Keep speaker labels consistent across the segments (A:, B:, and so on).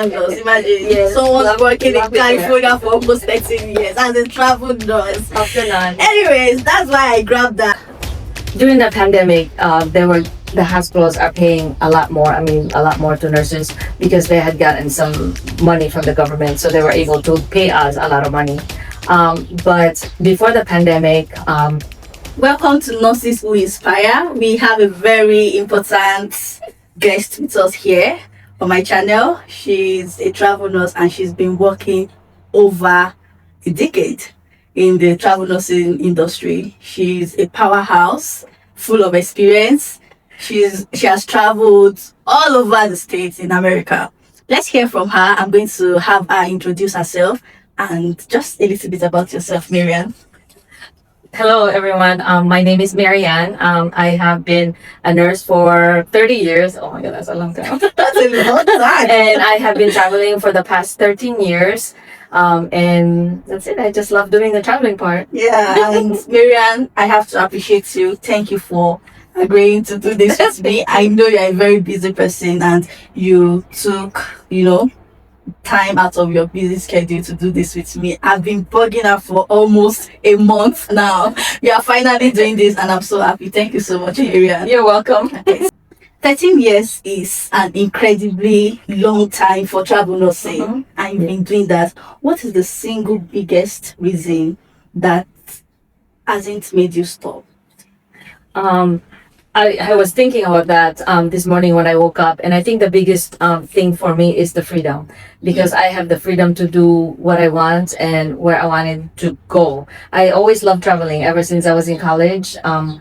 A: Imagine
B: Yes.
A: someone working in
B: love it there.
A: California for almost 13 years and they travel nurse.
B: After none.
A: Anyways, that's why I grabbed that.
B: During the pandemic, the hospitals are paying a lot more. I mean, a lot more to nurses because they had gotten some money from the government, so they were able to pay us a lot of money. But before the pandemic,
A: Welcome to Nurses Who Inspire. We have a very important guest with us here on my channel. She's a travel nurse and she's been working over a decade in the travel nursing industry. She's a powerhouse, full of experience. She has traveled all over the states in America. Let's hear from her. I'm going to have her introduce herself and just a little bit about yourself, Maryanne.
B: hello everyone. My name is Maryanne. I have been a nurse for 30 years. Oh my god, that's a long time.
A: That's a long time.
B: And I have been traveling for the past 13 years. And that's it. I just love doing the traveling part.
A: Yeah, and Maryanne, I have to appreciate you. Thank you for agreeing to do this with me. I know you're a very busy person and you took, time out of your busy schedule to do this with me. I've been bugging her for almost a month now. We are finally doing this and I'm so happy. Thank you so much, Maryanne.
B: You're welcome.
A: 13 years is an incredibly long time for travel nursing, and you've been doing that. What is the single biggest reason that hasn't made you stop?
B: I was thinking about that this morning when I woke up, and I think the biggest thing for me is the freedom, because I have the freedom to do what I want and where I wanted to go. I always loved traveling ever since I was in college, and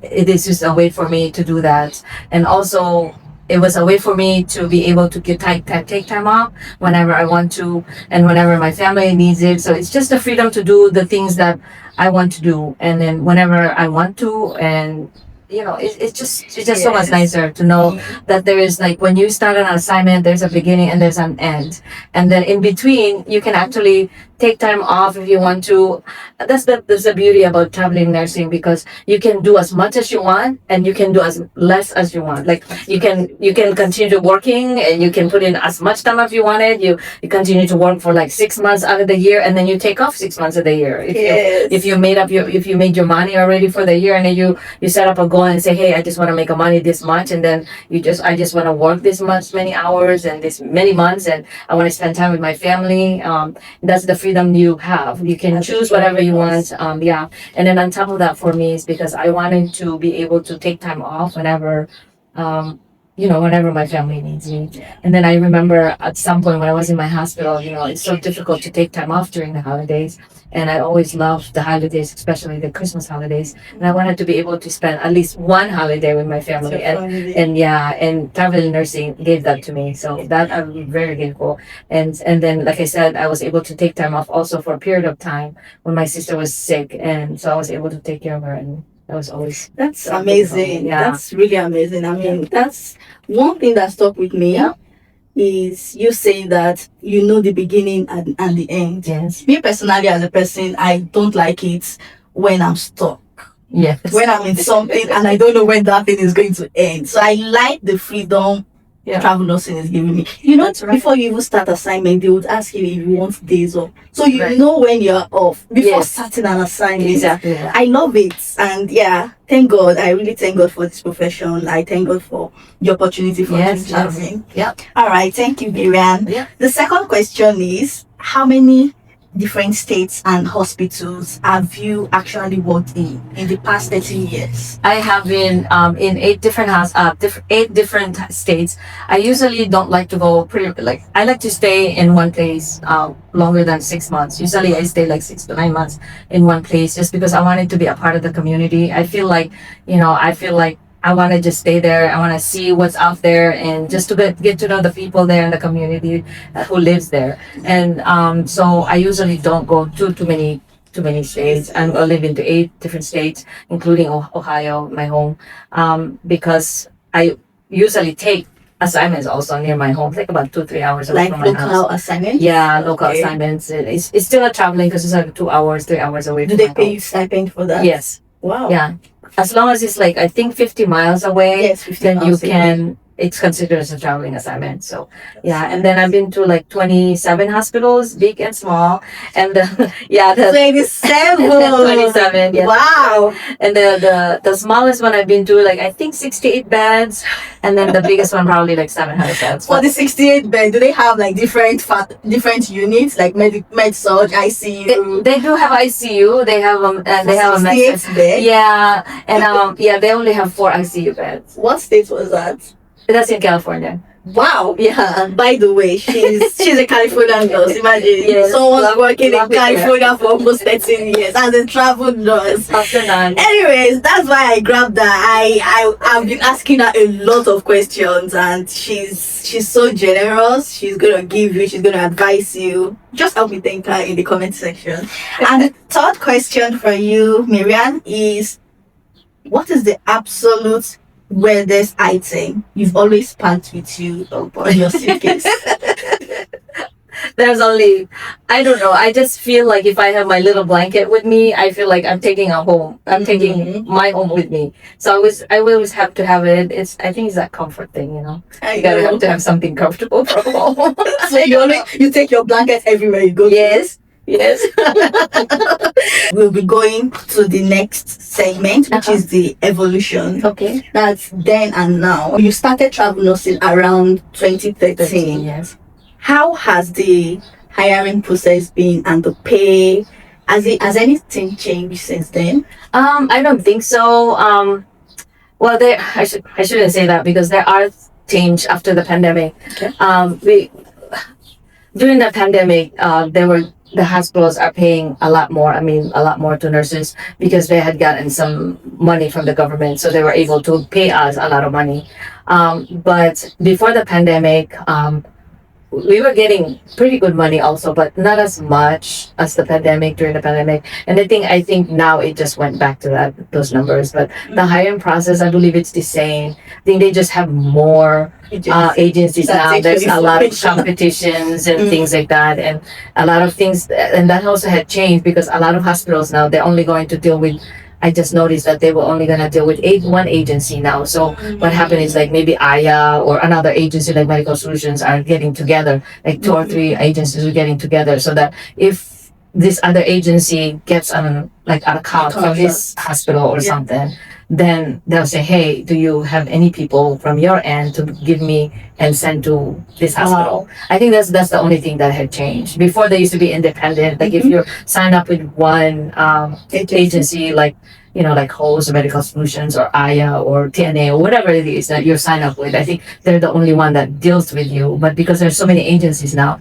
B: it is just a way for me to do that, and also it was a way for me to be able to take time off whenever I want to and whenever my family needs it. So it's just the freedom to do the things that I want to do, and then whenever I want to, and it's just so much nicer to know that there is, like, when you start an assignment, there's a beginning and there's an end, and then in between you can actually take time off if you want to. That's the beauty about traveling nursing, because you can do as much as you want and you can do as less as you want. Like, you can continue working and you can put in as much time as you wanted. You continue to work for like 6 months out of the year, and then you take off 6 months of the year. If you made your money already for the year, and then you set up a goal and say, hey, I just want to make a money this much, and then I just want to work this many hours and this many months, and I want to spend time with my family. That's the freedom you have. You can choose whatever you want. And then on top of that, for me, is because I wanted to be able to take time off whenever whenever my family needs me. And then I remember at some point when I was in my hospital, it's so difficult to take time off during the holidays. And I always loved the holidays, especially the Christmas holidays. And I wanted to be able to spend at least one holiday with my family. And travel nursing gave that to me. So that I'm very grateful. And then, like I said, I was able to take time off also for a period of time when my sister was sick. And so I was able to take care of her. And that was always...
A: That's amazing.
B: Yeah.
A: That's really amazing. I mean, that's one thing that stuck with me.
B: Yeah.
A: Is you saying that you know the beginning and the end.
B: Yes.
A: Me personally, as a person, I don't like it when I'm stuck.
B: Yes.
A: When I'm in something and I don't know when that thing is going to end. So I like the freedom travel nursing is giving me.
B: That's right.
A: Before you even start assignment, they would ask you if you want days off. So you know when you're off before starting an assignment.
B: Exactly.
A: I love it. And thank God. I really thank God for this profession. I thank God for the opportunity for traveling.
B: Yeah.
A: All right. Thank you, Maryanne.
B: Yeah.
A: The second question is, how many different states and hospitals have you actually worked in the past 13 years?
B: I have been in 8 different states. I usually don't like to go I like to stay in one place longer than 6 months. Usually I stay like 6 to 9 months in one place, just because I wanted to be a part of the community. I feel like I want to just stay there. I want to see what's out there, and just to get to know the people there in the community who lives there. And so I usually don't go too many states. I live into 8 different states, including Ohio, my home, because I usually take assignments also near my home, like about 2-3 hours away from my house.
A: Like local assignments?
B: Yeah, local assignments. It's still a traveling, because it's like 2 hours, 3 hours away
A: Do
B: from
A: they
B: my
A: pay
B: home.
A: you stipend for that?
B: Yes.
A: Wow.
B: Yeah. As long as it's like, I think 50 miles away,
A: Yes, 50
B: then you
A: miles away.
B: can it's considered as a traveling assignment. So yeah, and then I've been to like 27 hospitals, big and small, and the yeah the
A: 27.
B: 27, yes.
A: Wow.
B: And the smallest one I've been to, like I think 68 beds, and then the biggest one probably like 700 beds.
A: For the 68 bed, do they have like different units like med surg, ICU?
B: They do have ICU. They have they have a
A: 68 bed.
B: Yeah, and yeah, they only have 4 ICU beds.
A: What state was that?
B: That's in California.
A: Wow.
B: Yeah.
A: By the way, she's a Californian nurse. Imagine
B: Yes,
A: someone working in
B: love it
A: California for almost 13 years as a travel nurse.
B: After none.
A: Anyways, that's why I grabbed her. I've been asking her a lot of questions, and she's so generous. She's gonna advise you. Just help me thank her in the comment section. And the third question for you, Maryanne, is what is the absolute weirdest item you've always packed with you on your suitcase?
B: There's only, I don't know. I just feel like if I have my little blanket with me, I feel like I'm taking a home. I'm taking my home with me. So I will always have to have it. I think it's that comfort thing, you know.
A: I
B: You gotta
A: know.
B: have to have something comfortable from home.
A: So you take your blanket everywhere you go.
B: Yes. Yes.
A: We'll be going to the next segment, which is the evolution.
B: Okay.
A: That's then and now. You started travel nursing around 2013.
B: Yes.
A: How has the hiring process been and the pay? Has anything changed since then?
B: I don't think so. Well, I shouldn't say that because there are change after the pandemic.
A: Okay.
B: We during the pandemic, the hospitals are paying a lot more. I mean, a lot more to nurses because they had gotten some money from the government, so they were able to pay us a lot of money. But before the pandemic, we were getting pretty good money also, but not as much as the pandemic during the pandemic. And I think now it just went back to those numbers. But the hiring process, I believe it's the same. I think they just have more agencies
A: That's
B: now. There's a lot of
A: information.
B: competitions and things like that, and a lot of things. And that also had changed because a lot of hospitals now they're only going to deal with. I just noticed that they were only gonna deal with one agency now. So what happened is like maybe AYA or another agency like Medical Solutions are getting together, like 2 or 3 agencies are getting together, so that if this other agency gets an account from this hospital or something, then they'll say, hey, do you have any people from your end to give me and send to this hospital? I think that's the only thing that had changed. Before they used to be independent. Like if you're signed up with one agency, like like Host Medical Solutions or AYA or TNA or whatever it is that you're signed up with, I think they're the only one that deals with you. But because there's so many agencies now,